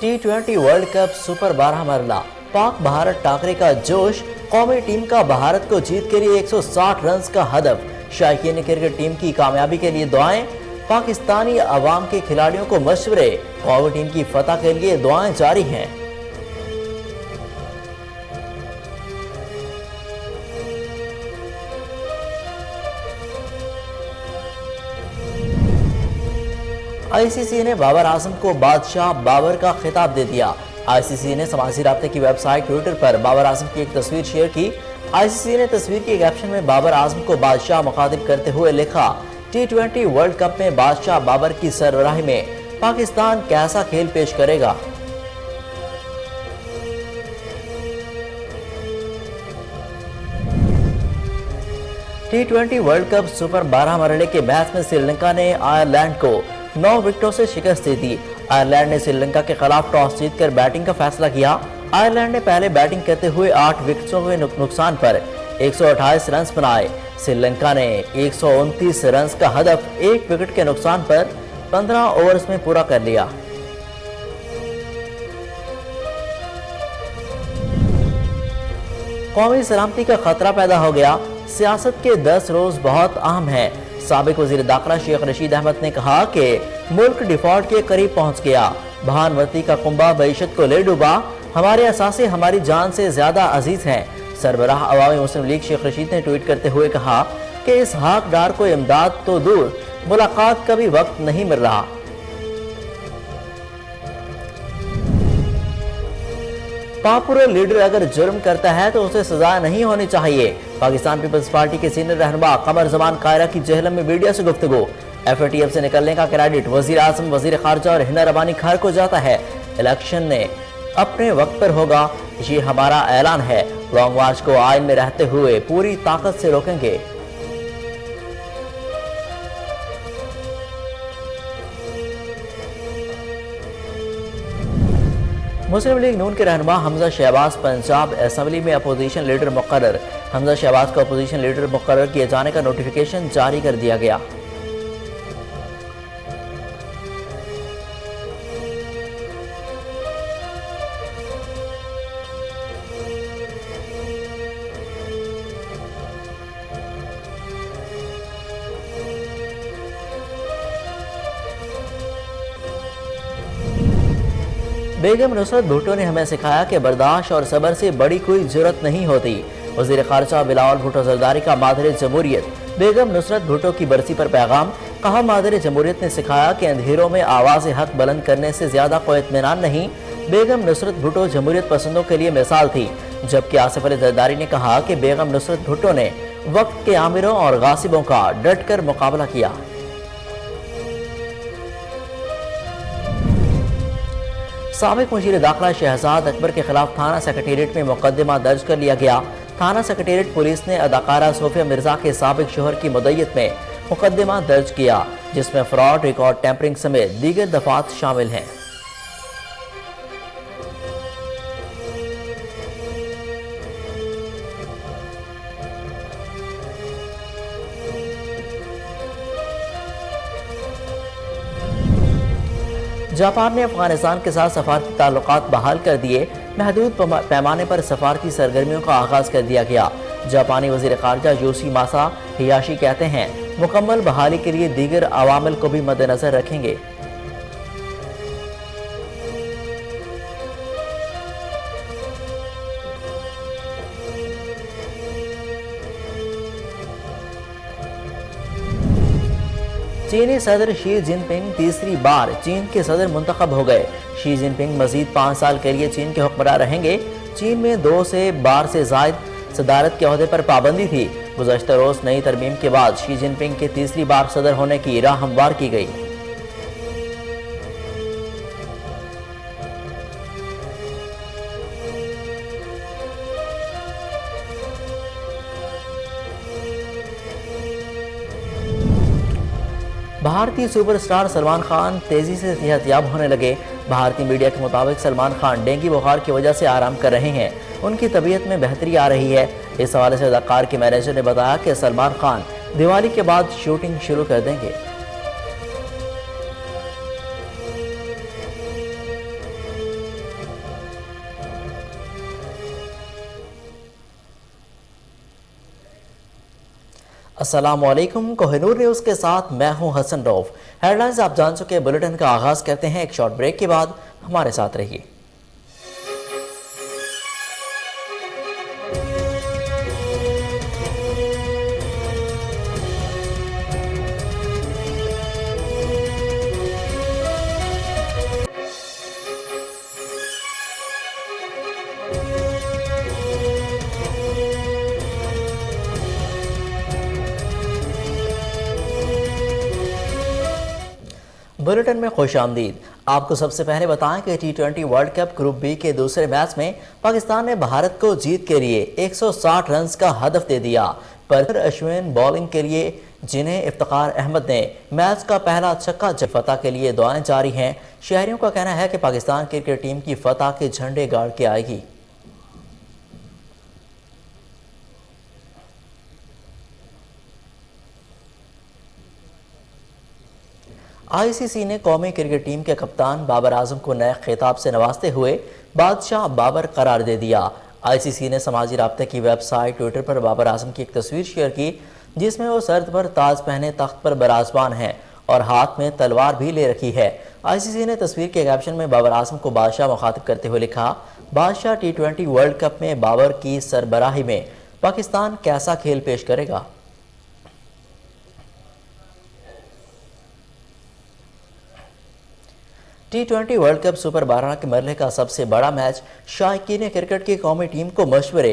T20 world cup super 12 मरला, पाक भारत टाकरे का जोश, कौमी टीम का भारत को जीत के लिए 160 रन का हदफ, शायकीन क्रिकेट टीम की कामयाबी के लिए दुआएं, पाकिस्तानी अवाम के खिलाड़ियों को मशवरे, कौमी टीम की फतह के लिए दुआएं जारी हैं। ICC ने बाबर आजम को बादशाह बाबर का खिताब दे दिया। ICC ने समाजी राब्ते की वेबसाइट ट्विटर पर बाबर आजम की एक तस्वीर शेयर की। ICC ने तस्वीर के कैप्शन में बाबर आजम को बादशाह मुखातिब करते हुए लिखा, T20 वर्ल्ड कप में बादशाह बाबर की सरबराही में पाकिस्तान कैसा खेल पेश करेगा। T20 वर्ल्ड कप सुपर 12 मरहले के मैच में श्रीलंका ने आयरलैंड को 9 विकेटों से शिकस्त दी थी। आयरलैंड ने श्रीलंका के खिलाफ टॉस जीतकर बैटिंग का फैसला किया। आयरलैंड ने पहले बैटिंग करते हुए 8 विकेटों के नुकसान पर 128 रन बनाए। श्रीलंका ने 129 रन का हदफ 1 विकेट के नुकसान पर 15 ओवर्स में पूरा कर लिया। कौमी सलामती का खतरा पैदा हो गया, सियासत के 10 रोज बहुत अहम हैं। साबिक वजीर दाखिला शेख रशीद अहमद ने कहा कि मुल्क डिफॉल्ट के करीब पहुंच गया, भानवती का कुंबा मईशत को ले डूबा, हमारे असासे हमारी जान से ज्यादा अजीज हैं। सरबराह अवामी मुस्लिम लीग शेख रशीद ने ट्वीट करते हुए कहा कि इस हकदार को इमदाद तो दूर, मुलाकात का भी वक्त नहीं मिल रहा। पॉपुलर लीडर अगर जुर्म करता है तो उसे सजा नहीं होनी चाहिए। पाकिस्तान पीपल्स पार्टी के सीनियर रहनुमा कमर जमान कायरा की जेहलम में मीडिया से गुफ्तगू। FATF से निकलने का क्रेडिट वजीर आजम, वजीर खारजा और हिना रबानी खार को जाता है। इलेक्शन ने अपने वक्त पर होगा, ये हमारा ऐलान है। लॉन्ग मार्च को आइन में रहते हुए पूरी ताकत से रोकेंगे। मुस्लिम लीग नून के रहनुमा हमजा शहबाज पंजाब असेंबली में अपोजिशन लीडर मुकर्रर। हमजा शहबाज को अपोजिशन लीडर मुकर्रर किए जाने का नोटिफिकेशन जारी कर दिया गया। बेगम नुसरत भुट्टो ने हमें सिखाया कि बर्दाश्त और सब्र से बड़ी कोई जरूरत नहीं होती। वजीर खारजा बिलावल भुट्टो जरदारी का मादर जमहूरियत। बेगम नुसरत भुट्टो की बरसी पर पैगाम, कहा मादर जमहूरियत ने सिखाया कि अंधेरों में आवाज हक बुलंद करने से ज्यादा कोई इत्मीनान नहीं। बेगम नुसरत भुट्टो जमहूरियत पसंदों के लिए मिसाल थी। जबकि आसिफ अली जरदारी ने कहा कि बेगम नुसरत भुट्टो ने वक्त के आमिरों और गासिबों का डट कर मुकाबला किया। साबिक मुशीर दाखिला शहजाद अकबर के खिलाफ थाना सेक्रेटेरिएट में मुकदमा दर्ज कर लिया गया। थाना सेक्रेटेरिएट पुलिस ने अदाकारा सोफिया मिर्जा के साबिक शोहर की मुद्दत में मुकदमा दर्ज किया, जिसमें फ्रॉड, रिकॉर्ड टेम्परिंग समेत दीगर दफात शामिल हैं। जापान ने अफगानिस्तान के साथ सफारती ताल्लुकात बहाल कर दिए। महदूद पैमाने पर सफारती सरगर्मियों का आगाज कर दिया गया। जापानी वजीर खारजा योशी मासा हियाशी कहते हैं, मुकम्मल बहाली के लिए दीगर अवामिल को भी मद्देनजर रखेंगे। चीनी सदर शी जिनपिंग तीसरी बार चीन के सदर मुंतखब हो गए। शी जिनपिंग मजीद 5 साल के लिए चीन के हुक्मरान रहेंगे। चीन में 2 बार से जायद सदारत के ओहदे पर पाबंदी थी। गुज़श्ता रोज नई तरमीम के बाद शी जिनपिंग के तीसरी बार सदर होने की राह हमवार की गई। भारतीय सुपरस्टार सलमान खान तेजी से सेहतयाब होने लगे। भारतीय मीडिया के मुताबिक सलमान खान डेंगू बुखार की वजह से आराम कर रहे हैं। उनकी तबीयत में बेहतरी आ रही है। इस हवाले से अदाकार के मैनेजर ने बताया कि सलमान खान दिवाली के बाद शूटिंग शुरू कर देंगे। अस्सलाम वालेकुम। कोहिनूर न्यूज़ के साथ मैं हूं हसन रऊफ। हेडलाइंस आप जान चुके। बुलेटिन का आगाज़ करते हैं एक शॉर्ट ब्रेक के बाद। हमारे साथ रहिए। बुलेटिन में खुश आमदीद। आपको सबसे पहले बताएं कि T20 world cup group B के दूसरे मैच में पाकिस्तान ने भारत को जीत के लिए 160 रन का हदफ दे दिया। पर अश्विन बॉलिंग के लिए, जिन्हें इफ्तिखार अहमद ने मैच का पहला छक्का फतह के लिए दुआएं जारी हैं। शहरियों का कहना है कि पाकिस्तान क्रिकेट टीम की फतह के झंडे गाड़ के आएगी। ICC ने कौमी क्रिकेट टीम के कप्तान बाबर आजम को नए खिताब से नवाजते हुए बादशाह बाबर करार दे दिया। ICC ने समाजी राब्ते की वेबसाइट ट्विटर पर बाबर आजम की एक तस्वीर शेयर की, जिसमें वो सर पर ताज पहने तख्त पर बराजमान हैं और हाथ में तलवार भी ले रखी है। ICC ने तस्वीर के कैप्शन में बाबर आजम को बादशाह मुखातिब करते हुए लिखा, बादशाह T20 वर्ल्ड कप में बाबर की सरबराही में पाकिस्तान कैसा खेल पेश करेगा। T20 वर्ल्ड कप सुपर 12 के मरहले का सबसे बड़ा मैच। शायकीन क्रिकेट की कौमी टीम को मशवरे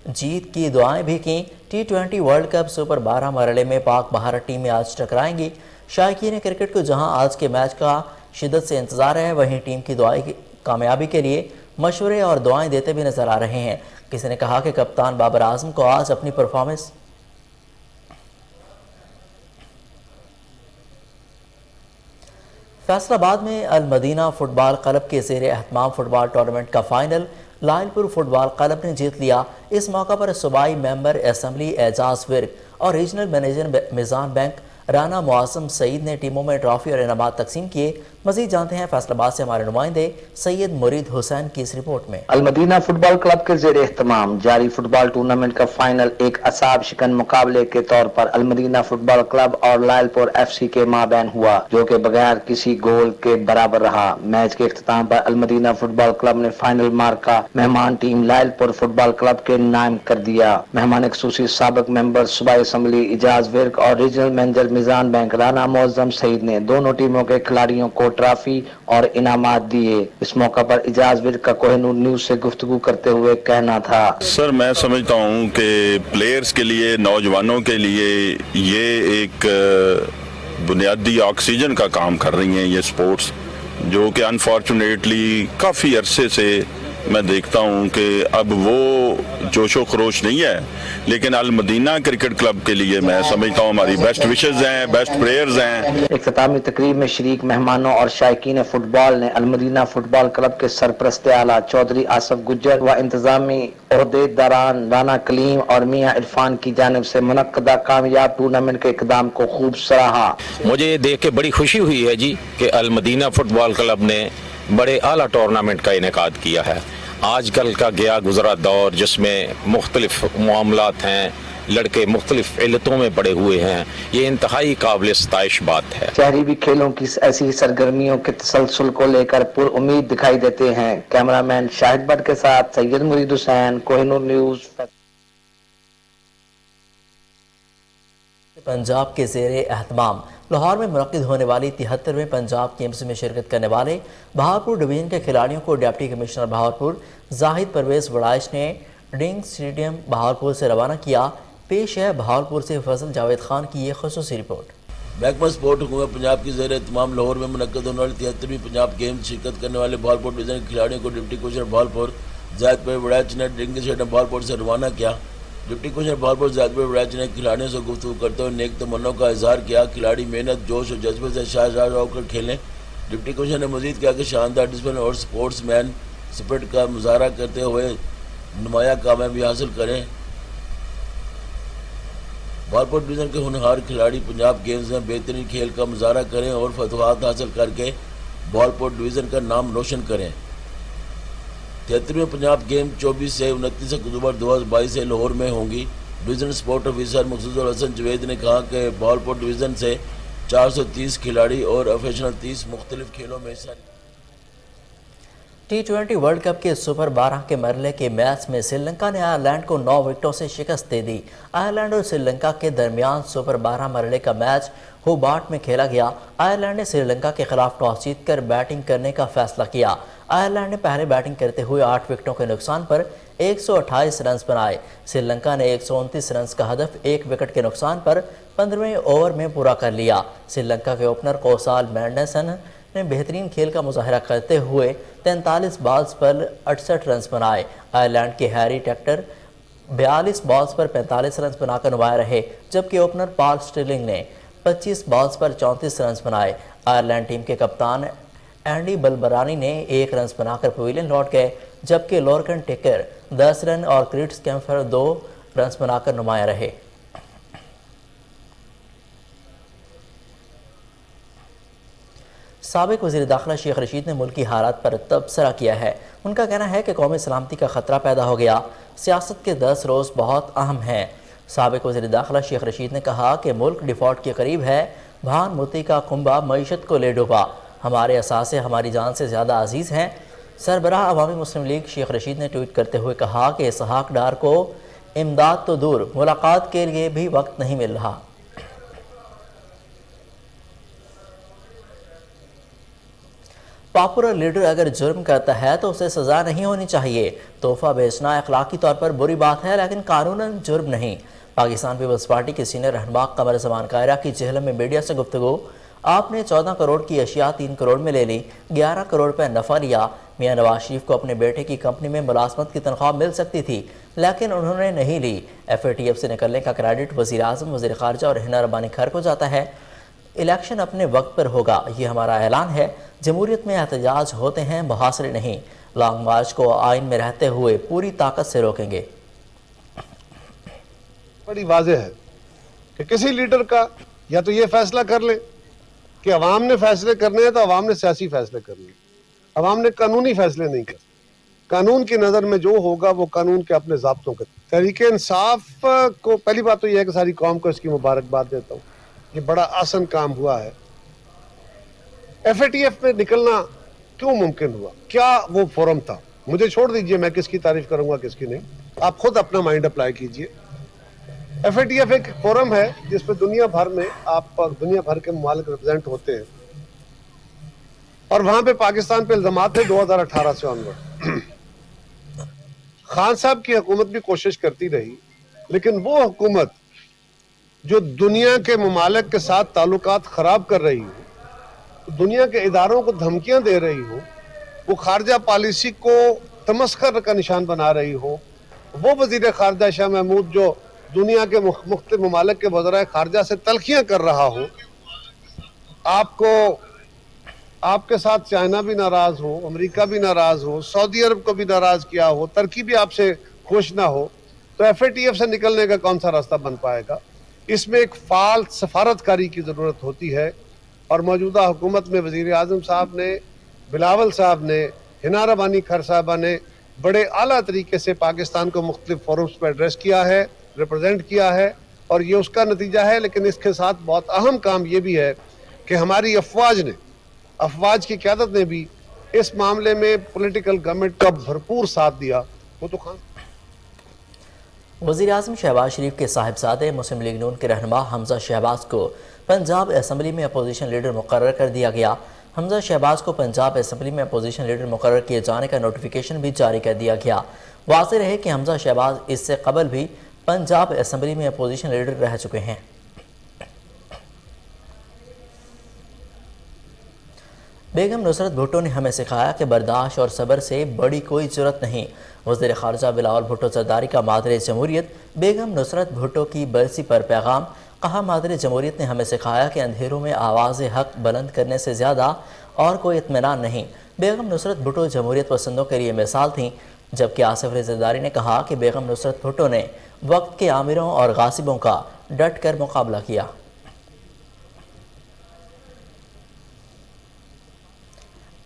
जीत की दुआएं भी की। T20 वर्ल्ड कप सुपर 12 मरहले में पाक भारत टीमें आज टकराएंगी। शायकीन क्रिकेट को जहां आज के मैच का शिद्दत से इंतजार है, वहीं टीम की दुआएं कामयाबी के लिए मशवरे और दुआएं देते भी नजर आ रहे हैं। किसी ने कहा कि कप्तान बाबर आजम को आज अपनी परफॉर्मेंस फैसलाबाद में अल मदीना फुटबॉल क्लब के ज़ेर एहतमाम फुटबॉल टूर्नामेंट का फाइनल लायलपुर फुटबॉल क्लब ने जीत लिया। इस मौका पर सूबाई मेंबर असम्बली एजाज विर्क और regional manager Meezan bank Rana Moazzam Saeed ने टीमों में ट्रॉफी और इनामात तकसीम किए। मजीद जानते हैं फैसलाबाद से हमारे नुमाइंदे सैयद मुरीद हुसैन की इस रिपोर्ट में। अल मदीना फुटबॉल क्लब के ज़ेर एहतमाम जारी फुटबॉल टूर्नामेंट का फाइनल एक असाब शिकन मुकाबले के तौर पर अल मदीना फुटबॉल क्लब और लायलपुर FC के माबैन हुआ, जो कि बगैर किसी गोल के बराबर रहा। मैच के इख्तिताम पर अल मदीना फुटबॉल क्लब ने फाइनल मार्का मेहमान टीम लायलपुर फुटबॉल क्लब के नाम कर दिया। मेहमान खसूसी साबिक मेंबर सूबाई असम्बली एजाज विर्क और regional manager Meezan bank Rana Moazzam Saeed ने दोनों टीमों के खिलाड़ियों को ट्रॉफी और इनामात दिए। इस मौका पर एजाज विर्क का कोहिनूर न्यूज़ से गुफ्तगू करते हुए कहना था, सर मैं समझता हूँ कि प्लेयर्स के लिए, नौजवानों के लिए ये एक बुनियादी ऑक्सीजन का काम कर रही हैं ये स्पोर्ट्स, जो कि अनफॉर्चुनेटली काफ़ी अरसे से मैं देखता हूँ कि अब वो जोशो खरोश नहीं है। लेकिन अल मदीना क्रिकेट क्लब के लिए मैं समझता हूँ हमारी बेस्ट विशेज़ हैं, बेस्ट प्लेयर्स हैं। इख्तितामी तकरीब में शरीक मेहमानों और शायकीन फुटबॉल ने अल मदीना फुटबॉल क्लब के सरपरस्त आला चौधरी आसफ गुज्जर व इंतजामी ओहदेदारान राना कलीम और मियाँ इरफान की जानिब से मुनक्कदा कामयाब टूर्नामेंट के इक़दाम को खूब सराहा। मुझे ये देख के बड़ी खुशी हुई है जी कि अल मदीना फुटबॉल क्लब ने बड़े आला टूर्नामेंट का इनेकाद किया है। आजकल का गया गुजरा दौर, जिसमें मुख्तलिफ मामलात हैं, लड़के मुख्तलिफ इल्लतों में पड़े हुए हैं, ये इंतहाई काबिल सताइश बात है। शहरी भी खेलों की ऐसी सरगर्मियों के तसलसल को लेकर पुर उम्मीद दिखाई देते हैं। कैमरामैन शाहिद भट्ट के साथ सैयद मुरीद हुसैन, कोहिनूर न्यूज़। पंजाब के ज़ेर एहतमाम लाहौर में मुनक्किद होने वाली 73वें पंजाब गेम्स में शिरकत करने वाले बहावलपुर डिवीजन के खिलाड़ियों को डिप्टी कमिश्नर बहावलपुर जाहिद परवेज वड़ाइश ने डिंग स्टेडियम बहावलपुर से रवाना किया। पेश है बहावलपुर से फजल जावेद खान की ये खुसूसी रिपोर्ट। महकमा स्पोर्ट हुकूमत पंजाब की ज़ेर एहतमाम लाहौर में मुनक्किद होने वाली 73वीं पंजाब गेम्स शिरकत करने वाले बहावलपुर डिवीजन के खिलाड़ियों को डिप्टी कमिश्नर बहावलपुर जाहिद परवेज वड़ाइश ने डिंग स्टेडियम बहावलपुर से रवाना किया। डिप्टी कमिश्नर बहावलपुर जाहिद परवेज वड़ाइश ने खिलाड़ियों से गुफ्तगू करते हुए नेक तमन्नों का इजहार किया। खिलाड़ी मेहनत, जोश और जज्बे से शाह होकर खेलें। डिप्टी कमिश्नर ने मजीद किया कि शानदार डिसिप्लिन और स्पोर्ट्स मैन स्पिरिट का मुजाहरा करते हुए नुमाया कामयाबी हासिल करें। बहावलपुर डिवीज़न के होनहार खिलाड़ी पंजाब गेम्स में बेहतरीन खेल का मुजाहरा करें और फतवाहत हासिल करके बहावलपुर डिवीज़न का नाम रोशन करें। 73वें पंजाब गेम 24 से 29 अक्टूबर 2022 से लाहौर में होंगी। डिवीज़न स्पोर्ट ऑफिसर मकसूद हसन जवेद ने कहा कि बहावलपुर डिवीज़न से 430 खिलाड़ी और प्रोफेशनल 30 मुख्तलिफ खेलों में हिस्सा T20 वर्ल्ड कप के सुपर 12 के मरहले के मैच में श्रीलंका ने आयरलैंड को 9 विकेटों से शिकस्त दे दी। आयरलैंड और श्रीलंका के दरमियान सुपर 12 मरहले का मैच होबार्ट में खेला गया। आयरलैंड ने श्रीलंका के खिलाफ टॉस जीतकर बैटिंग करने का फैसला किया। आयरलैंड ने पहले बैटिंग करते हुए 8 विकेटों के नुकसान पर 128 रन बनाए। श्रीलंका ने 129 रन का हदफ 1 विकेट के नुकसान पर 15वें ओवर में पूरा कर लिया। श्रीलंका के ओपनर कोसाल मैंडसन ने बेहतरीन खेल का मुजाहरा करते हुए 43 बॉल्स पर 68 रन बनाए। आयरलैंड के हैरी टेक्टर 42 बॉल्स पर 45 रन बनाकर नुमाया रहे, जबकि ओपनर पॉल स्टिलिंग ने 25 बॉल्स पर 34 रन बनाए। आयरलैंड टीम के कप्तान एंडी बलबरानी ने 1 रन बनाकर पवेलियन लौट गए, जबकि लॉर्कन टेकर 10 रन और क्रिट्स कैम्फर 2 रन बनाकर नुमाया रहे। साबिक वज़ीर दाखिला शेख रशीद ने मुल्की हालात पर तबसरा किया है। उनका कहना है कि कौमी सलामती का ख़तरा पैदा हो गया। सियासत के 10 रोज़ बहुत अहम हैं। साबिक वज़ीर दाखिला शेख रशीद ने कहा कि मुल्क डिफ़ॉल्ट के करीब है। भान मोती का कुंबा मईशत को ले डूबा। हमारे असासे हमारी जान से ज़्यादा अजीज़ हैं। सरबराह अवामी मुस्लिम लीग शेख रशीद ने ट्वीट करते हुए कहा कि इसहाक डार को इमदाद तो दूर, मुलाकात के लिए भी वक्त नहीं मिल रहा। पॉपुलर लीडर अगर जुर्म करता है तो उसे सज़ा नहीं होनी चाहिए। तोहफा बेचना अखलाकी तौर पर बुरी बात है, लेकिन कानूनन जुर्म नहीं। पाकिस्तान पीपल्स पार्टी के सीनियर रहनुमा कमर ज़मान कायरा की जेहलम में मीडिया से गुफ्तगू। आपने 14 करोड़ की अशिया 3 करोड़ में ले ली, 11 करोड़ रुपये नफ़ा लिया। मियाँ नवाज शरीफ को अपने बेटे की कंपनी में मुलाजमत की तनख्वाह मिल सकती थी, लेकिन उन्होंने नहीं ली। FATF से निकलने का क्रेडिट वज़ीर आज़म, वज़ीर ख़ारजा और हिना रब्बानी खैर को जाता है। इलेक्शन अपने वक्त पर होगा, ये हमारा ऐलान है। जमहूरियत में एहतजाज होते हैं, मुहासरे नहीं। लॉन्ग मार्च को आइन में रहते हुए पूरी ताकत से रोकेंगे। बड़ी वाज़ेह है कि किसी लीडर का या तो ये फैसला कर ले कि अवाम ने फैसले करने हैं तो अवाम ने सियासी फैसले करने हैं, अवाम ने कानूनी फैसले नहीं करने। कानून की नज़र में जो होगा वो कानून के अपने ज़ाब्तों के। तहरीक इंसाफ को पहली बात तो यह है कि सारी कौम को इसकी मुबारकबाद देता हूँ। ये बड़ा आसान काम हुआ है। FATF में निकलना क्यों मुमकिन हुआ? क्या वो फोरम था? मुझे छोड़ दीजिए, मैं किसकी तारीफ करूंगा किसकी नहीं, आप खुद अपना माइंड अप्लाई कीजिए। FATF एक फोरम है जिसमें दुनिया भर में दुनिया भर के ममालिक रिप्रेजेंट होते हैं, और वहां पे पाकिस्तान पे इल्जामात थे 2018 से ऑनवर्ड। खान साहब की हुकूमत भी कोशिश करती रही, लेकिन वो हुकूमत जो दुनिया के ममालिक के साथ ताल्लुकात खराब कर रही हो, दुनिया के इदारों को धमकियां दे रही हो, वो खारजा पॉलिसी को तमस्खर का निशान बना रही हो, वो वजीर खारजा शाह महमूद जो दुनिया के मुख्तलिफ ममालिक के वज़राए खारजा से तलखियां कर रहा हो, आपके साथ चाइना भी नाराज हो, अमेरिका भी नाराज हो, सऊदी अरब को भी नाराज किया हो, तुर्की भी आपसे खुश ना हो, तो FATF से निकलने का कौन सा रास्ता बन पाएगा? इसमें एक फाल सफारतकारी की ज़रूरत होती है, और मौजूदा हुकूमत में वज़ीर आज़म साहब ने, बिलावल साहब ने, हिना रब्बानी खैर साहबा ने बड़े आला तरीके से पाकिस्तान को मुख्तलिफ फोरम्स पर एड्रेस किया है, रिप्रेजेंट किया है, और ये उसका नतीजा है। लेकिन इसके साथ बहुत अहम काम ये भी है कि हमारी अफवाज की क़यादत ने भी इस मामले में पॉलिटिकल गवर्नमेंट का भरपूर साथ दिया। वो तो खान वज़ीर आज़म शहबाज शरीफ के साहिबजादे मुस्लिम लीग नून के रहनुमा हमजा शहबाज को पंजाब असम्बली में अपोजिशन लीडर मुकर्रर कर दिया गया। हमजा शहबाज को पंजाब असम्बली में अपोजिशन लीडर मुकर्रर किए जाने का नोटिफिकेशन भी जारी कर दिया गया। वाज़ेह रहे कि हमजा शहबाज इससे कबल भी पंजाब असम्बली में अपोजिशन लीडर रह चुके हैं। बेगम नुसरत भुट्टो ने हमें सिखाया कि बर्दाश्त और सब्र से बड़ी कोई ज़रूरत नहीं। वज़ीर ख़ारजा बिलावल भुट्टो ज़रदारी का मादर जमहूरियत बेगम नुसरत भुट्टो की बरसी पर पैगाम। कहा, मादर जमहूरियत ने हमें सिखाया कि अंधेरों में आवाज़ हक़ बुलंद करने से ज़्यादा और कोई इत्मीनान नहीं। बेगम नुसरत भुट्टो जमहूरियत पसंदों के लिए मिसाल थीं। जबकि आसिफ अली ज़रदारी ने कहा कि बेगम नुसरत भुट्टो ने वक्त के आमिरों और गासिबों का डट कर मुकाबला किया।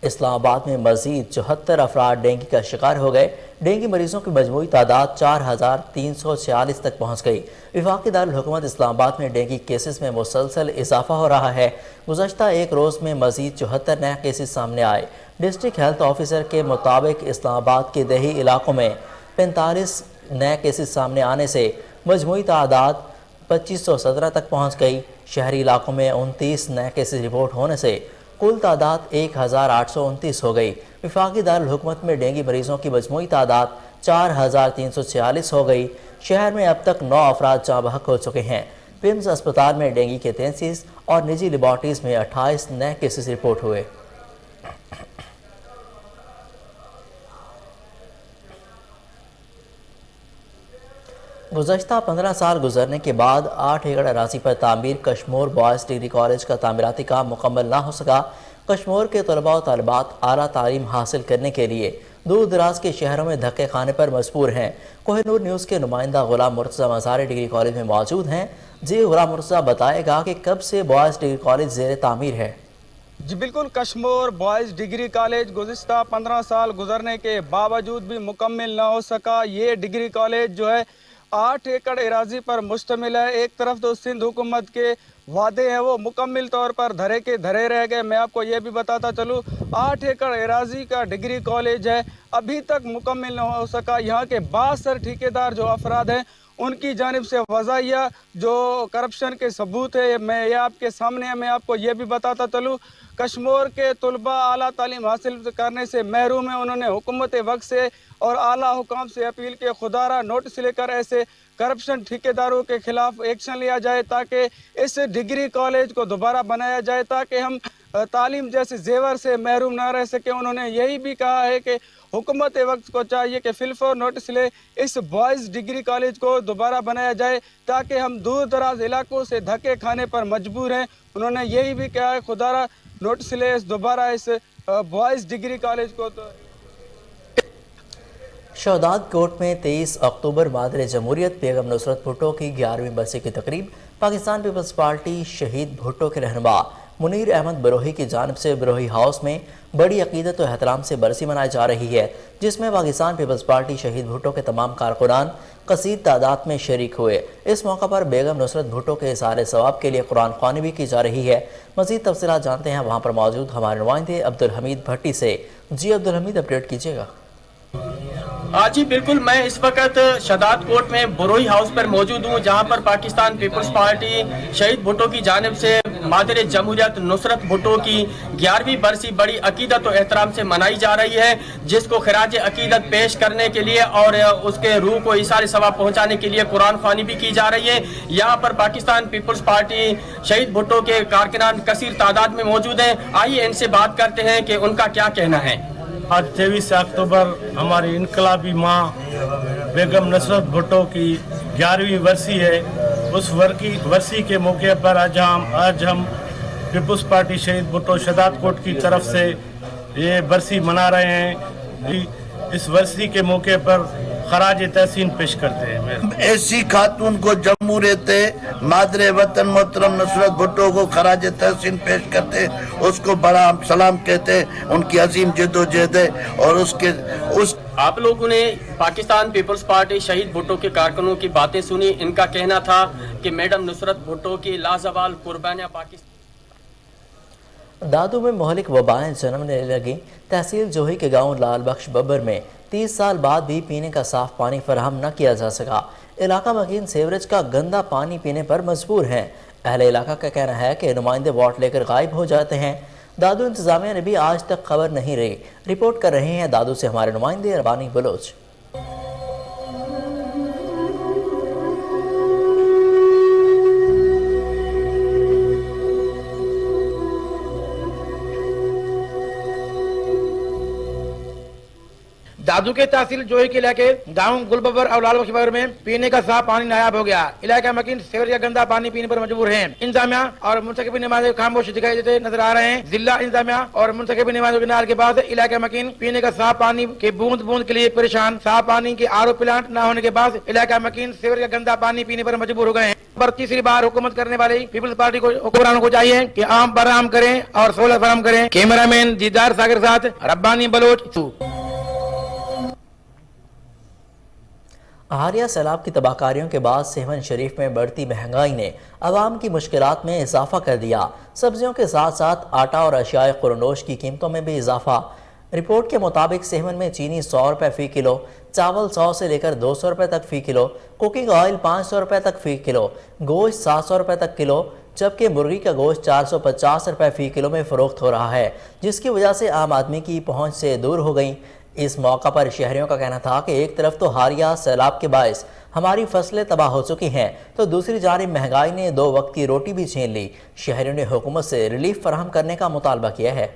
اسلام آباد میں مزید 74 افراد ڈینگی کا شکار ہو گئے۔ ڈینگی مریضوں کی مجموعی تعداد 4346 تک پہنچ گئی۔ وفاقی دارالحکومت اسلام آباد میں ڈینگی کیسز میں مسلسل اضافہ ہو رہا ہے۔ گزشتہ ایک روز میں مزید 74 نئے کیسز سامنے آئے۔ ڈسٹرکٹ ہیلتھ آفیسر کے مطابق اسلام آباد کے دیہی علاقوں میں 45 نئے کیسز سامنے آنے سے مجموعی تعداد 2517 تک پہنچ گئی۔ شہری علاقوں میں 29 نئے کیسز رپورٹ ہونے سے کل تعداد 1829 ہو گئی۔ وفاقی دارالحکومت میں ڈینگی مریضوں کی مجموعی تعداد 4346 ہو گئی۔ شہر میں اب تک 9 افراد جاں بحق ہو چکے ہیں۔ پمز اسپتال میں ڈینگی کے 33 اور نجی لیبارٹریز میں 28 نئے کیسز رپورٹ ہوئے۔ گزشتہ 15 سال گزرنے کے بعد 8 ایکڑ اراضی پر تعمیر کشمور بوائز ڈگری کالج کا تعمیراتی کام مکمل نہ ہو سکا۔ کشمور کے طلباء و طالبات اعلیٰ تعلیم حاصل کرنے کے لیے دور دراز کے شہروں میں دھکے کھانے پر مجبور ہیں۔ کوہ نور نیوز کے نمائندہ غلام مرتضیٰ مزاری ڈگری کالج میں موجود ہیں۔ جی غلام مرتضیٰ بتائے گا کہ کب سے بوائز ڈگری کالج زیر تعمیر ہے؟ جی بالکل، کشمور بوائز ڈگری کالج گزشتہ 15 سال گزرنے کے باوجود بھی مکمل نہ ہو سکا۔ یہ ڈگری کالج جو ہے 8 ایکڑ اراضی پر مشتمل ہے۔ ایک طرف تو سندھ حکومت کے وعدے ہیں وہ مکمل طور پر دھرے کے دھرے رہ گئے۔ میں آپ کو یہ بھی بتاتا چلوں 8 ایکڑ اراضی کا ڈگری کالج ہے، ابھی تک مکمل نہ ہو سکا۔ یہاں کے 62 ٹھیکیدار جو افراد ہیں ان کی جانب سے وضاحیہ جو کرپشن کے ثبوت ہے میں یہ آپ کے سامنے ہے۔ میں آپ کو یہ بھی بتاتا چلوں کشمور کے طلباء اعلیٰ تعلیم حاصل کرنے سے محروم ہیں۔ انہوں نے حکومت وقت سے اور اعلیٰ حکام سے اپیل کے خدا را نوٹس لے کر ایسے کرپشن ٹھیکیداروں کے خلاف ایکشن لیا جائے تاکہ اس ڈگری کالج کو دوبارہ بنایا جائے تاکہ ہم تعلیم جیسے زیور سے محروم نہ رہ سکیں۔ انہوں نے یہی بھی کہا ہے کہ حکومت وقت کو چاہیے کہ فی الفور نوٹس لے اس بوائز ڈگری کالج کو دوبارہ بنایا جائے تاکہ ہم دور دراز علاقوں سے دھکے کھانے پر مجبور ہیں۔ انہوں نے یہی بھی کہا ہے خدا را نوٹس لے دوبارہ اس بوائز ڈگری کالج کو۔ شہداد کوٹ میں 23 اکتوبر مادر جمہوریت بیگم نصرت بھٹو کی 11ویں برسی کی تقریب پاکستان پیپلز پارٹی شہید بھٹو کے رہنما منیر احمد بروہی کی جانب سے بروہی ہاؤس میں بڑی عقیدت و احترام سے برسی منائی جا رہی ہے، جس میں پاکستان پیپلز پارٹی شہید بھٹو کے تمام کارکنان کثیر تعداد میں شریک ہوئے۔ اس موقع پر بیگم نصرت بھٹو کے اظہار ثواب کے لیے قرآن خوانی بھی کی جا رہی ہے۔ مزید تفصیلات جانتے ہیں وہاں پر موجود ہمارے نمائندے عبدالحمید بھٹی سے۔ جی عبدالحمید، اپڈیٹ کیجیے گا۔ جی بالکل، میں اس وقت شہداد کوٹ میں بروئی ہاؤس پر موجود ہوں جہاں پر پاکستان پیپلز پارٹی شہید بھٹو کی جانب سے مادر جمہوریت نصرت بھٹو کی 11ویں برسی بڑی عقیدت و احترام سے منائی جا رہی ہے، جس کو خراج عقیدت پیش کرنے کے لیے اور اس کے روح کو ایثار ثواب پہنچانے کے لیے قرآن خوانی بھی کی جا رہی ہے۔ یہاں پر پاکستان پیپلز پارٹی شہید بھٹو کے کارکنان کثیر تعداد میں موجود ہیں۔ آئیے ان سے بات کرتے ہیں کہ ان کا کیا کہنا ہے۔ آج 23 اکتوبر ہماری انقلابی ماں بیگم نصرت بھٹو کی 11ویں برسی ہے۔ اس برسی کے موقع پر آج ہم پیپلز پارٹی شہید بھٹو شہداد کوٹ کی طرف سے یہ برسی منا رہے ہیں۔ اس برسی کے موقع پر خراج تحسین پیش کرتے ہیں۔ ایسی خاتون کو جمہوریت مادر وطن محترم نصرت بھٹو کو خراج تحسین پیش کرتے، اس کو بڑا سلام کہتے، ان کی عظیم جد و جہد ہے اور آپ لوگوں نے پاکستان پیپلز پارٹی شہید بھٹو کے کارکنوں کی باتیں سنی۔ ان کا کہنا تھا کہ میڈم نصرت بھٹو کی لازوال قربانیاں پاکستان۔ دادو میں مہلک وبائیں جنمنے لگیں۔ تحصیل جوہی کے گاؤں لال بخش ببر میں 30 سال بعد بھی پینے کا صاف پانی فراہم نہ کیا جا سکا۔ علاقہ مکین سیوریج کا گندا پانی پینے پر مجبور ہیں۔ اہل علاقہ کا کہنا ہے کہ نمائندے ووٹ لے کر غائب ہو جاتے ہیں۔ دادو انتظامیہ نے بھی آج تک خبر نہیں رہی۔ رپورٹ کر رہے ہیں دادو سے ہمارے نمائندے ربانی بلوچ۔ दादू के तहसील जोही के इलाके गांव गुलबबर और लाल बख्शी में पीने का साफ पानी नायाब हो गया। इलाका मकीन सीवरेज का गंदा पानी पीने पर मजबूर हैं। इंतजामिया और मुंतखब नमाज़ खामोश दिखाई देते नजर आ रहे हैं। जिला इंतजामिया और मुंतखब नमाज़ के नाल के बाद इलाका मकीन पीने का साफ पानी के बूंद बूंद के लिए परेशान। साफ पानी के आरओ प्लांट न होने के बाद इलाका मकीन सीवरेज का गंदा पानी पीने पर मजबूर हो गए हैं। पर तीसरी बार हुकूमत करने वाली पीपल्स पार्टी को हुक्मरानों को चाहिए कि आम बराम करें और सहूलत फराहम करें। कैमरामैन दीदार सागर के साथ रब्बानी बलोच। हालिया सैलाब की तबाहकारियों के बाद सेहवन शरीफ में बढ़ती महंगाई ने आवाम की मुश्किलात में इजाफा कर दिया। सब्जियों के साथ साथ आटा और अशियाए खुरनोश की कीमतों में भी इजाफा। रिपोर्ट के मुताबिक सेहवन में चीनी 100 रुपये फ़ी किलो, चावल 100 से लेकर 200 रुपये तक फ़ी किलो, कुकिंग ऑयल 500 रुपये तक फ़ी किलो, गोश्त 700 रुपये तक किलो, जबकि मुर्गी का गोश्त 450 रुपये फ़ी किलो में फ़रोख्त हो रहा है, जिसकी वजह से आम आदमी की पहुँच से दूर हो गई। इस मौका पर शहरियों का कहना था कि एक तरफ तो हालिया सैलाब के बायस हमारी फसलें तबाह हो चुकी हैं, तो दूसरी जानिब महंगाई ने 2 वक्त की रोटी भी छीन ली। शहरियों ने हुकूमत से रिलीफ फराहम करने का मुतालबा किया है।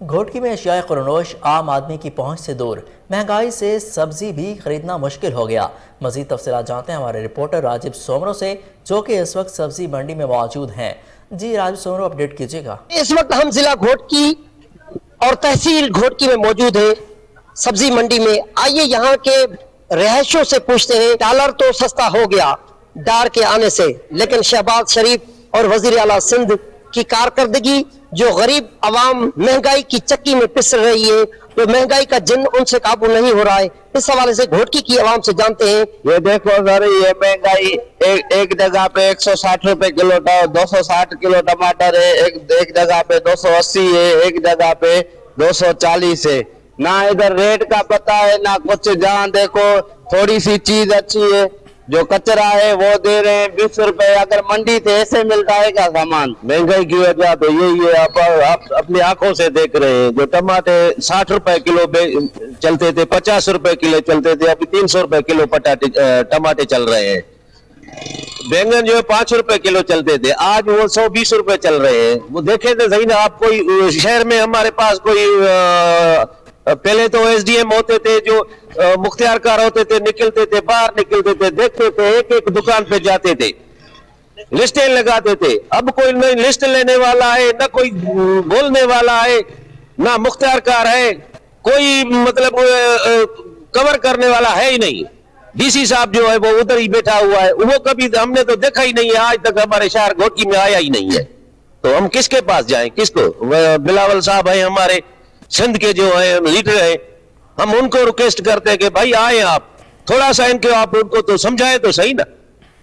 घोटकी में अशियाए खुरनोश आम आदमी की पहुंच से दूर, महंगाई से सब्जी भी खरीदना मुश्किल हो गया। मजीद तफसीलात जानते हैं हमारे रिपोर्टर राजीव सोमरो से, जो कि इस वक्त सब्जी मंडी में मौजूद हैं। जी राजीव सोमरो, अपडेट कीजिएगा। इस वक्त हम जिला घोटकी और तहसील घोटकी में मौजूद हैं, सब्जी मंडी में। आइए यहाँ के रहायशों से पूछते हैं। डॉलर तो सस्ता हो गया डार के आने से, लेकिन शहबाज शरीफ और वजीर आला सिंध की कारकर्दगी जो गरीब अवाम महंगाई की चक्की में पिस रही है, तो महंगाई का जिन उनसे काबू नहीं हो रहा है। इस हवाले से घोटकी की आवाम से जानते हैं। ये देखो सर, ये महंगाई एक जगह पे 160 रुपए किलो, 260 किलो टमाटर है, एक जगह पे 280 है, एक जगह पे 240 है। ना इधर रेट का पता है ना कुछ। जहाँ देखो थोड़ी सी चीज अच्छी है, जो कचरा है वो दे रहे हैं 20 रुपए। अगर मंडी से ऐसे मिलता है क्या सामान? महंगाई की वजह तो यही है, आप अपनी आंखों से देख रहे हैं। जो टमाटे 60 रुपए किलो चलते थे, 50 रुपए किलो चलते थे, अभी 300 रुपए किलो टमाटे चल रहे हैं। बैंगन जो है 5 रुपए किलो चलते थे, आज वो 120 रुपए चल रहे हैं। वो देखे तो सही ना आप। कोई शहर में हमारे पास कोई पहले तो एसडीएम होते थे, जो मुख्तियारकार होते थे, निकलते थे, बाहर निकलते थे, देखते थे, एक एक दुकान पे जाते थे, लिस्टें लगाते थे। अब कोई नहीं लिस्ट लेने वाला है, ना कोई बोलने वाला है, ना मुख्तियारकार है, कोई मतलब कवर करने वाला है ही नहीं। डीसी साहब जो है वो उधर ही बैठा हुआ है, वो कभी हमने तो देखा ही नहीं है, आज तक हमारे शहर घोटकी में आया ही नहीं है। तो हम किसके पास जाएं, किसको? बिलावल साहब है हमारे सिंध के जो है लीडर है, हम उनको रिक्वेस्ट करते हैं कि भाई आए आप, थोड़ा सा इनको आप उनको तो समझाए तो सही ना।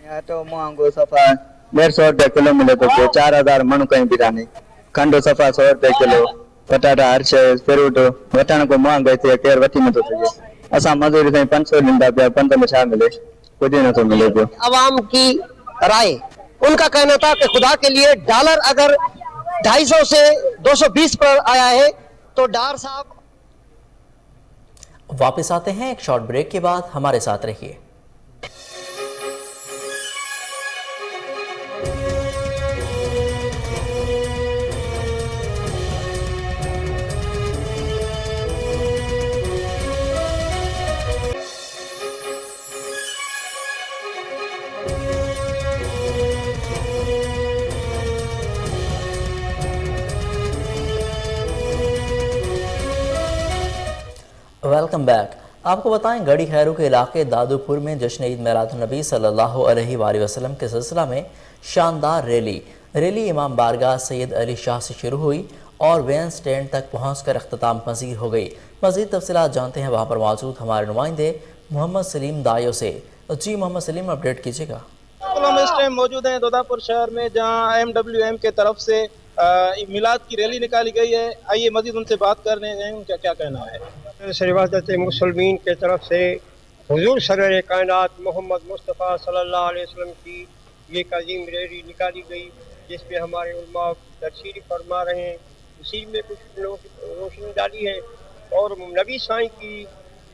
यहाँ तो मांगो सफा 150 रुपए किलो मिले तो 4000 मन कहीं भी नहीं। खंडो सफा 100 रुपए किलो, पटाटा हर शे फ्रूट वठण को मांग गए थे, केर वठी न तो सके। असा मजदूरी कहीं 500 ॾींदा पिया, 15 में छा मिले? कुछ न तो मिले पियो। अवाम की राय, उनका कहना था कि खुदा के लिए डॉलर अगर 250 से 220 पर आया है तो डार साहब। वापस आते हैं एक शॉर्ट ब्रेक के बाद, हमारे साथ रहिए। Welcome back. आपको बताएं, गढ़ी खैरू के इलाके दादूपुर में जश्न ईद मिलादुन्नबी सल्लल्लाहु अलैहि वसल्लम के सिलसिला में शानदार रैली इमाम बारगाह सैयद अली शाह से शुरू हुई और वैन स्टैंड तक पहुंचकर अख्ताम पजीर हो गई। मज़ीद तफसीलात जानते हैं वहाँ पर मौजूद हमारे नुमाइंदे मोहम्मद सलीम दायो से। जी मोहम्मद सलीम, अपडेट कीजिएगा। हम इस टाइम मौजूद हैं दोदापुर शहर में, जहाँ MWM के तरफ से मिलाद की रैली निकाली गई है। आइए मजीद उनसे बात करने हैं, उनका क्या कहना है। शरीफत मुसलमीन के तरफ से हुजूर सरवर कायनात मोहम्मद मुस्तफ़ा सल्लल्लाहु अलैहि वसल्लम की ये अजीम रैली निकाली गई, जिसमें हमारे उलमा तशरीफ फरमा रहे हैं। उसी में कुछ रोशनी डाली है और नबी साईं की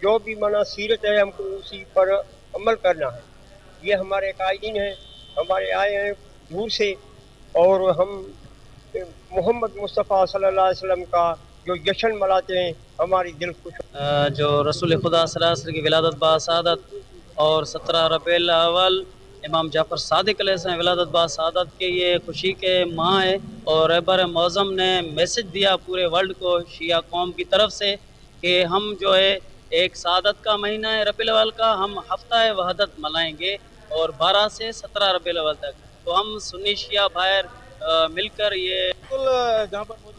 जो भी मना सीरत है, हमको उसी पर अमल करना है। ये हमारे कायदीन हैं, हमारे आए हैं दूर से, और हम मोहम्मद मुस्तफ़ा सल्लल्लाहु अलैहि वसल्लम का जो जश्न मनाते हैं, हमारी दिल खुश जो रसूल खुदा सल्लल्लाहु अलैहि वसल्लम की विलादत बासादत और 17 रबीउल अव्वल इमाम जाफ़र सादिक अलैहि विलादत बासादत के ये खुशी के माह है और रहबर मौज़म ने मैसेज दिया पूरे वर्ल्ड को शिया कौम की तरफ से कि हम जो है एक सादत का महीना है रबीउल अव्वल का, हम हफ्ता वहदत मनाएंगे और 12 से 17 रबीउल अव्वल तक। तो हम सुन्नी शिया भाई मिलकर ये जहाँ पर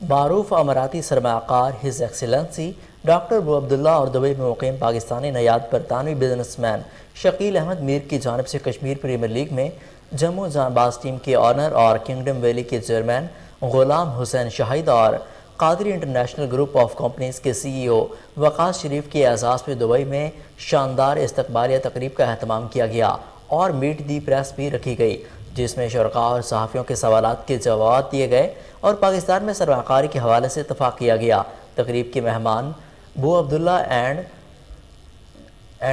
मारूफ अमराती सरमाकार his excellency doctor Abu Abdullah और दुबई में मुकीम पाकिस्तानी नयाद बरतानवी बिजनेसमैन शकील अहमद मीर की जानिब से कश्मीर प्रीमियर लीग में जम्मू जानबाज टीम के ऑनर और किंगडम वैली के चेयरमैन गुलाम हुसैन शाहिद और Qadri international group of companies के CEO वकास शरीफ के एजाज़ में दुबई में शानदार इस्तकबालिया तकरीब का अहतमाम किया गया और मीट दी प्रेस भी रखी गई, जिसमें शुरका और सहाफ़ियों के सवालात के जवाब दिए गए और पाकिस्तान में सरमाकारी के हवाले से इत्तफाक किया गया। तकरीब के मेहमान Abu Abdullah and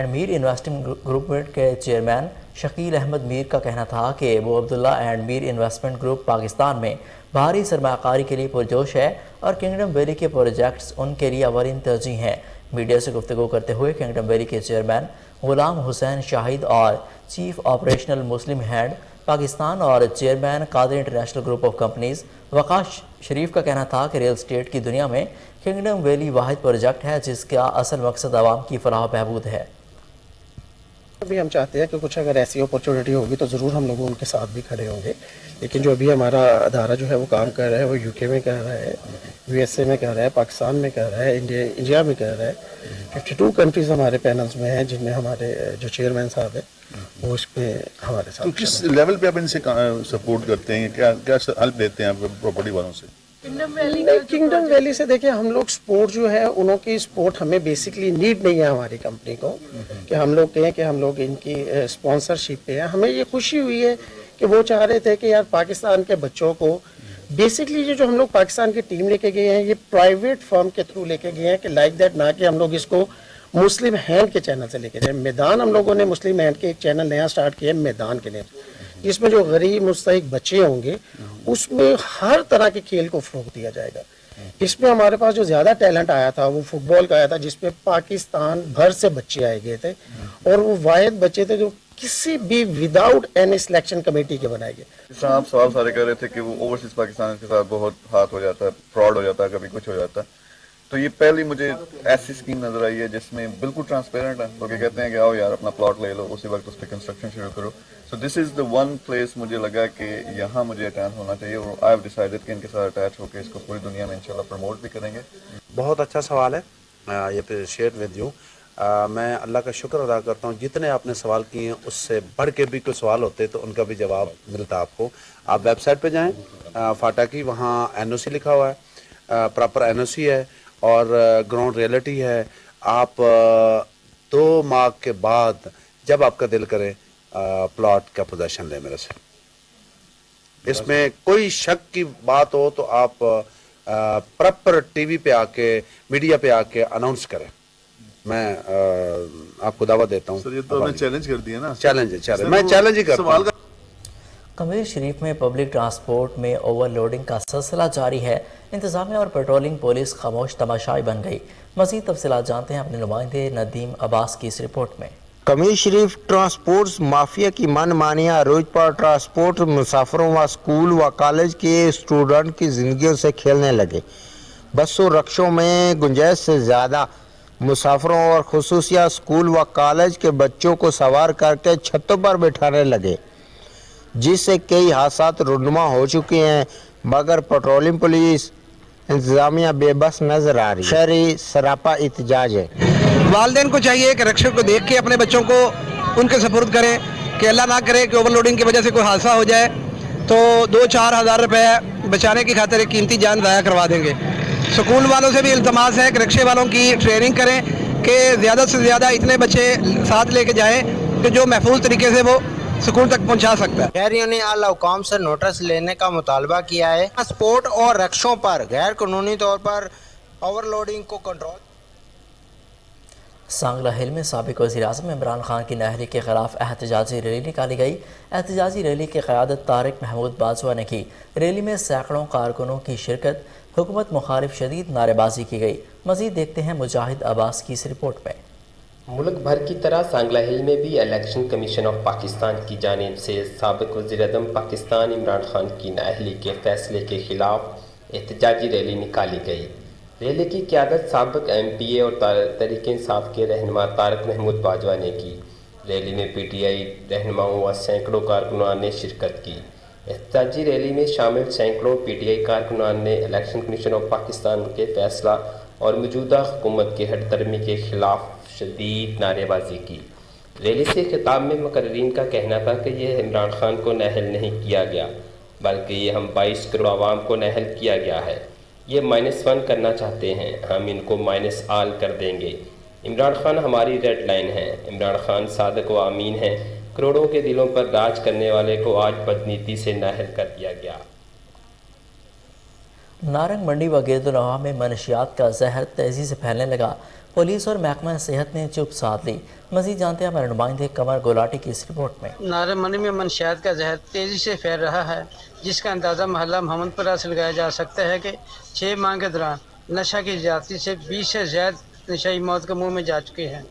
Mir investing group के चेयरमैन शकील अहमद मीर का कहना था कि Abu Abdullah and Mir investment group Pakistan में भारी सरमाकारी के लिए पुरजोश है और किंगडम वैली के प्रोजेक्ट्स उनके लिए अवलिन तरजीह हैं। मीडिया से गुफ्तगू करते हुए किंगडम वैली के चेयरमैन गुलाम हुसैन शाहिद और chief operational Muslim head Pakistan और chairman Qadri international group of companies Waqas Sharif का कहना था कि रियल स्टेट की दुनिया में किंगडम वैली वाहिद प्रोजेक्ट है जिसका असल मकसद आवाम की फलाह बहबूद है। अभी हम चाहते हैं कि कुछ अगर ऐसी अपॉर्चुनिटी होगी तो ज़रूर हम लोग उनके साथ भी खड़े होंगे, लेकिन जो अभी हमारा अदारा जो है वो काम कर रहा है वो UK में कर रहा है, USA में कर रहा है, पाकिस्तान में कर रहा है, इंडिया में कर रहा है। 52 कंट्रीज़ हमारे पैनल्स में हैं जिनमें हमारे जो चेयरमैन साहब हैं वो इसमें हमारे साथ। तो किस लेवल पे आप इनसे सपोर्ट करते हैं, क्या क्या हेल्प देते हैं आप प्रॉपर्टी वालों से? किंगडम वैली से देखिए हम लोग सपोर्ट जो है उनकी सपोर्ट हमें बेसिकली नीड नहीं है हमारी कंपनी को कि हम लोग कहें कि हम लोग इनकी स्पॉन्सरशिप पे हैं। हमें ये खुशी हुई है कि वो चाह रहे थे कि यार पाकिस्तान के बच्चों को बेसिकली जो हम लोग पाकिस्तान की टीम लेके गए हैं ये प्राइवेट फर्म के थ्रू लेके गए हैं कि लाइक दैट, ना कि हम लोग इसको मुस्लिम हैंड के चैनल से लेके जाए। मैदान हम लोगों ने मुस्लिम हैंड के एक चैनल नया स्टार्ट किया है मैदान के लिए, जिसमें जो गरीब मुस्तहिक बच्चे होंगे उसमें हर तरह के खेल को फ़रोग़ दिया जाएगा। इसमें हमारे पास जो ज़्यादा टैलेंट आया था वो फुटबॉल का आया था, जिसमें पाकिस्तान भर से बच्चे आए गए थे और वो वाहिद बच्चे थे जो किसी भी विदाउट एनी सिलेक्शन कमेटी के बनाए गए। जिस तरह आप सवाल सारे कर रहे थे कि वो ओवरसीज पाकिस्तान के साथ बहुत हाथ हो जाता है, फ्रॉड हो जाता है, कभी कुछ हो जाता है, तो ये पहली मुझे ऐसी स्कीम नजर आई है जिसमें बिल्कुल ट्रांसपेरेंट है, तो कहते हैं कि आओ यार अपना प्लॉट ले लो, उसी वक्त उस पर कंस्ट्रक्शन शुरू करो। So this is the one place मुझे लगा कि यहाँ मुझे अटैच होना चाहिए और आई हैव डिसाइडेड कि इनके साथ अटैच होकर इसको पूरी दुनिया में इंशाल्लाह प्रमोट भी करेंगे। बहुत अच्छा सवाल है, ये अप्रिशिएट विद यू। मैं अल्लाह का शुक्र अदा करता हूँ जितने आपने सवाल किए हैं उससे बढ़ के भी कोई सवाल होते तो उनका भी जवाब मिलता आपको। आप वेबसाइट पे जाएं, फाटा की, वहाँ NOC लिखा हुआ है, प्रॉपर NOC है और ग्राउंड रियलिटी है। आप 2 माह के बाद जब आपका दिल करे प्लॉट का पोजेशन ले मेरे से। इसमें कोई शक की बात हो तो आप प्रॉपर TV पे आके, मीडिया पे आके अनाउंस करें। मैं आपको दावा देता हूँ। सर ये तो आपने चैलेंज कर दिया ना? चैलेंज है, मैं चैलेंज ही करता हूँ। कमीर शरीफ में पब्लिक ट्रांसपोर्ट में ओवरलोडिंग का सिलसिला जारी है। इंतजामिया और पेट्रोलिंग पुलिस खामोश तमाशाई बन गई। मज़ीद तफसीलात जानते हैं अपने नुमाइंदे नदीम अब्बास की इस रिपोर्ट में। कमीर शरीफ ट्रांसपोर्ट माफिया की मनमानियाँ रोज पर ट्रांसपोर्ट मुसाफिरों व स्कूल व कॉलेज के स्टूडेंट की जिंदगियों से खेलने लगे। बसों रक्शों में गुंजाइश से ज़्यादा मुसाफिरों और खुसूसिया स्कूल व कॉलेज के बच्चों को सवार करके छतों पर बिठाने लगे, जिससे कई हादसात रुनुमा हो चुके हैं, मगर पेट्रोलिंग पुलिस इंतजामिया बेबस नजर आ रही है। शहरी सरापा एहतजाज है। वालिदैन को चाहिए कि रक्षक को देख के अपने बच्चों को उनके सपुर्द करें कि अल्लाह ना करे कि ओवरलोडिंग की वजह से कोई हादसा हो जाए तो 2-4 हज़ार रुपये बचाने की खातिर एक कीमती जान ज़ाया करवा देंगे। स्कूल वालों से भी इल्तमास है कि रिक्शे वालों की ट्रेनिंग करें कि ज़्यादा से ज़्यादा इतने बच्चे साथ लेके जाएं कि जो महफूज तरीके से वो स्कूल तक पहुंचा सकता है। शहरियों ने आला हुकाम से नोटिस लेने का मुतालबा किया है। ट्रांसपोर्ट और रक्षों पर गैर कानूनी तौर पर ओवरलोडिंग को कंट्रोल। سانگلہ ہل میں سابق وزیر اعظم عمران خان کی نااہلی کے خلاف احتجاجی ریلی نکالی گئی۔ احتجاجی ریلی کی قیادت طارق محمود باجوہ نے کی۔ ریلی میں سینکڑوں کارکنوں کی شرکت، حکومت مخالف شدید نعرے بازی کی گئی۔ مزید دیکھتے ہیں مجاہد عباس کی اس رپورٹ میں۔ ملک بھر کی طرح سانگلہ ہل میں بھی الیکشن کمیشن آف پاکستان کی جانب سے سابق وزیر اعظم پاکستان عمران خان کی نااہلی کے فیصلے کے خلاف احتجاجی ریلی نکالی گئی۔ ریلی کی قیادت سابق ایم پی اے اور تحریک انصاف کے رہنما طارق محمود باجوہ نے کی۔ ریلی میں پی ٹی آئی رہنماؤں و سینکڑوں کارکنان نے شرکت کی۔ احتجاجی ریلی میں شامل سینکڑوں پی ٹی آئی کارکنان نے الیکشن کمیشن آف پاکستان کے فیصلہ اور موجودہ حکومت کے ہٹ درمی کے خلاف شدید نعرے بازی کی۔ ریلی سے خطاب میں مقررین کا کہنا تھا کہ یہ عمران خان کو نااہل نہیں کیا گیا، بلکہ یہ ہم 22 کروڑ عوام کو نااہل کیا گیا ہے۔ یہ -1 کرنا چاہتے ہیں، ہم ان کو -آل کر دیں گے۔ عمران خان ہماری ریڈ لائن ہے۔ عمران خان صادق و امین ہیں۔ کروڑوں کے دلوں پر راج کرنے والے کو آج بدنیتی سے نااہل کر دیا گیا۔ نارنگ منڈی و گرد نواح میں منشیات کا زہر تیزی سے پھیلنے لگا۔ پولیس اور محکمہ صحت نے چپ سادھ لی۔ مزید جانتے ہیں ہمارے نمائندے قمر گولاٹی کی اس رپورٹ میں۔ نارنگ منڈی میں منشیات کا زہر تیزی سے پھیل رہا ہے، جس کا اندازہ محلہ محمد پورہ سے لگایا جا سکتا ہے کہ 6 ماہ کے دوران نشہ کی زیادتی سے 20 سے زائد نشائی موت کے منہ میں جا چکے ہیں،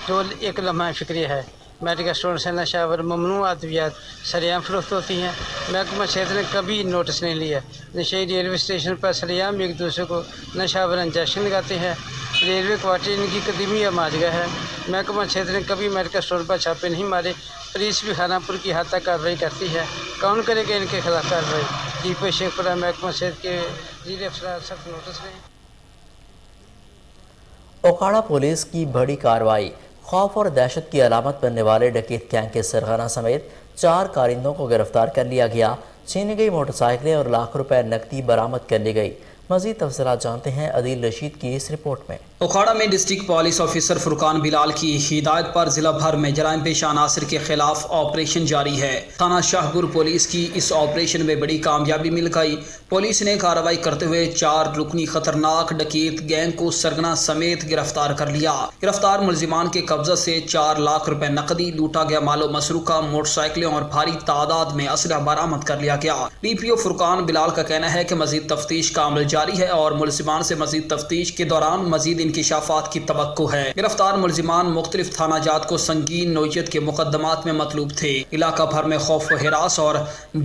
جو ایک لمحہ فکری ہے۔ میڈیکل اسٹور سے نشہ اور ممنوع ادویات سریعام فروخت ہوتی ہیں۔ محکمہ صحت نے کبھی نوٹس نہیں لیا۔ نشائی ریلوے اسٹیشن پر سریعام ایک دوسرے کو نشہ اور انجیکشن لگاتے ہیں۔ ریلوے کوارٹر ان کی قدیمی ماجگاہ ہے۔ محکمہ صحت نے کبھی میڈیکل اسٹور پر چھاپے نہیں مارے۔ پولیس بھی خانہ پور کی حد تک کارروائی کرتی ہے، کون کرے گا ان کے خلاف کارروائی؟ ڈیپو شیخ پورہ محکمہ صحت کے زیر افسر سخت نوٹس لیں۔ اوکھاڑا پولیس کی بڑی کارروائی۔ خوف اور دہشت کی علامت بننے والے ڈکیت گینگ کے سرغنہ سمیت 4 کارندوں کو گرفتار کر لیا گیا۔ چھینی گئی موٹر سائیکلیں اور لاکھ روپے نقدی برآمد کر لی گئی۔ مزید تفصیلات جانتے ہیں عدیل رشید کی اس رپورٹ میں۔ اوکھاڑا میں ڈسٹرکٹ پولیس آفیسر فرقان بلال کی ہدایت پر ضلع بھر میں جرائم پیشہ عناصر کے خلاف آپریشن جاری ہے۔ تھانہ شاہپور پولیس کی اس آپریشن میں بڑی کامیابی مل گئی۔ پولیس نے کارروائی کرتے ہوئے 4 رکنی خطرناک ڈکیت گینگ کو سرغنہ سمیت گرفتار کر لیا۔ گرفتار ملزمان کے قبضہ سے 4 لاکھ روپے نقدی، لوٹا گیا مال و مسروقہ، موٹر سائیکلیں اور بھاری تعداد میں اسلحہ برآمد کر لیا گیا۔ ڈی پی او فرقان بلال کا کہنا ہے کہ مزید تفتیش کا عمل جاری ہے اور ملزمان سے مزید تفتیش کے دوران مزید انکشافات کی توقع ہے۔ گرفتار ملزمان مختلف تھانہ جات کو سنگین نوعیت کے مقدمات میں مطلوب تھے۔ علاقہ بھر میں خوف و ہراس اور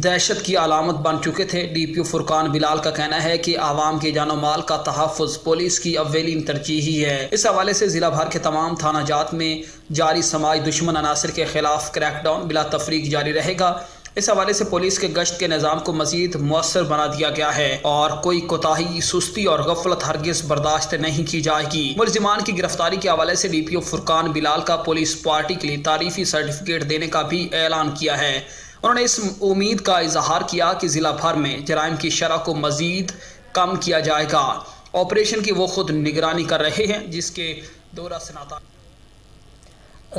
دہشت کی علامت بن چکے تھے۔ ڈی پی او فرقان بلال کا کہنا ہے کہ عوام کے جان و مال کا تحفظ پولیس کی اولین ترجیحی ہے۔ اس حوالے سے ضلع بھر کے تمام تھانہ جات میں جاری سماجی دشمن عناصر کے خلاف کریک ڈاؤن بلا تفریق جاری رہے گا۔ اس حوالے سے پولیس کے گشت کے نظام کو مزید مؤثر بنا دیا گیا ہے اور کوئی کوتاہی، سستی اور غفلت ہرگز برداشت نہیں کی جائے گی۔ ملزمان کی گرفتاری کے حوالے سے ڈی پی او فرقان بلال کا پولیس پارٹی کے لیے تعریفی سرٹیفکیٹ دینے کا بھی اعلان کیا ہے۔ انہوں نے اس امید کا اظہار کیا کہ ضلع بھر میں جرائم کی شرح کو مزید کم کیا جائے گا۔ آپریشن کی وہ خود نگرانی کر رہے ہیں، جس کے دورہ سناتا۔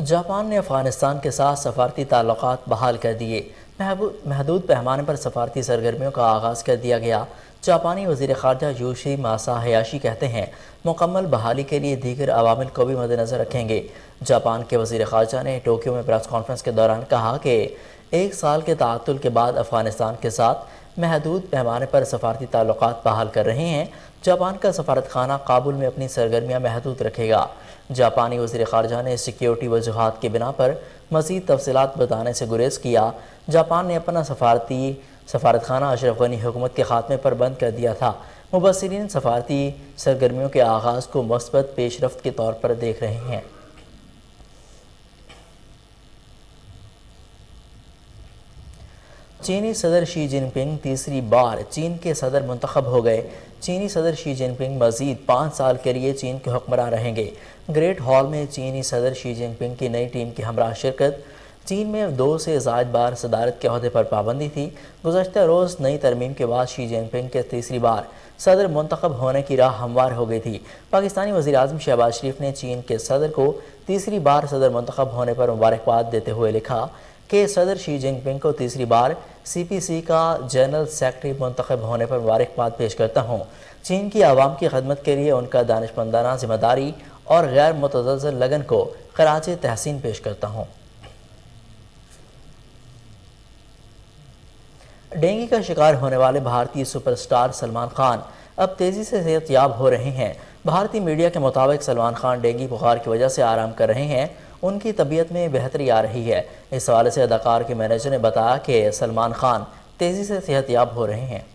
جاپان نے افغانستان کے ساتھ سفارتی تعلقات بحال کر دیے۔ محدود پیمانے پر سفارتی سرگرمیوں کا آغاز کر دیا گیا۔ جاپانی وزیر خارجہ یوشی ماسا ہیاشی کہتے ہیں مکمل بحالی کے لیے دیگر عوامل کو بھی مد نظر رکھیں گے۔ جاپان کے وزیر خارجہ نے ٹوکیو میں پریس کانفرنس کے دوران کہا کہ 1 سال کے تعطل کے بعد افغانستان کے ساتھ محدود پیمانے پر سفارتی تعلقات بحال کر رہے ہیں۔ جاپان کا سفارت خانہ کابل میں اپنی سرگرمیاں محدود رکھے گا۔ جاپانی وزیر خارجہ نے سیکیورٹی وجوہات کی بنا پر مزید تفصیلات بتانے سے گریز کیا۔ جاپان نے اپنا سفارت خانہ اشرف غنی حکومت کے خاتمے پر بند کر دیا تھا۔ مبصرین سفارتی سرگرمیوں کے آغاز کو مثبت پیش رفت کے طور پر دیکھ رہے ہیں۔ چینی صدر شی جن پنگ تیسری بار چین کے صدر منتخب ہو گئے۔ چینی صدر شی جن پنگ مزید 5 سال کے لیے چین کے حکمراں رہیں گے۔ گریٹ ہال میں چینی صدر شی جن پنگ کی نئی ٹیم کی ہمراہ شرکت۔ چین میں 2 سے زائد بار صدارت کے عہدے پر پابندی تھی۔ گزشتہ روز نئی ترمیم کے بعد شی جن پنگ کے تیسری بار صدر منتخب ہونے کی راہ ہموار ہو گئی تھی۔ پاکستانی وزیر اعظم شہباز شریف نے چین کے صدر کو تیسری بار صدر منتخب ہونے پر مبارکباد دیتے ہوئے لکھا کہ صدر شی جن پنگ کو تیسری بار سی پی سی کا جنرل سیکرٹری منتخب ہونے پر مبارکباد پیش کرتا ہوں۔ چین کی عوام کی خدمت کے لیے ان کا دانشمندانہ ذمہ داری और गैर मुतज़लज़ल लगन को खराज तहसीन पेश करता हूँ। डेंगू का शिकार होने वाले भारतीय सुपरस्टार सलमान खान अब तेज़ी से सेहतयाब हो रहे हैं। भारतीय मीडिया के मुताबिक सलमान खान डेंगू बुखार की वजह से आराम कर रहे हैं, उनकी तबीयत में बेहतरी आ रही है। इस हवाले से अदाकार के मैनेजर ने बताया कि सलमान खान तेज़ी से सेहतयाब हो रहे हैं।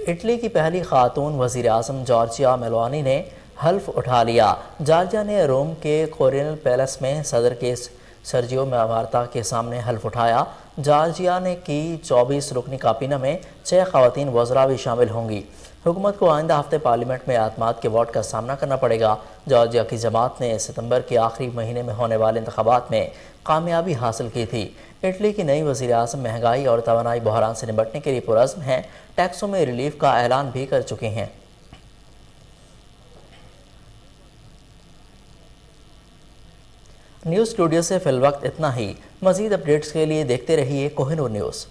इटली की पहली खातून वज़ीर आज़म जॉर्जिया मेलोनी ने हल्फ उठा लिया। जॉर्जिया ने रोम के कोरिनल पैलेस में सदर के सर्जियो मार्ता के सामने हल्फ उठाया। जॉर्जिया ने की 24 रुकनी काबीना में 6 ख़वातीन वज़रा भी शामिल होंगी। हुकूमत को आइंदा हफ्ते पार्लियामेंट में एतमाद के वोट का सामना करना पड़ेगा। जॉर्जिया की जमात ने सितंबर के आखिरी महीने में होने वाले इंतखाबात में कामयाबी हासिल की थी। इटली की नई वज़ीर आज़म महंगाई और तवानाई बहरान से निपटने के लिए पुरज़्म हैं, टैक्सों में रिलीफ का ऐलान भी कर चुके हैं। न्यूज़ स्टूडियो से फिल वक्त इतना ही। मज़ीद अपडेट्स के लिए देखते रहिए कोहिनूर न्यूज़।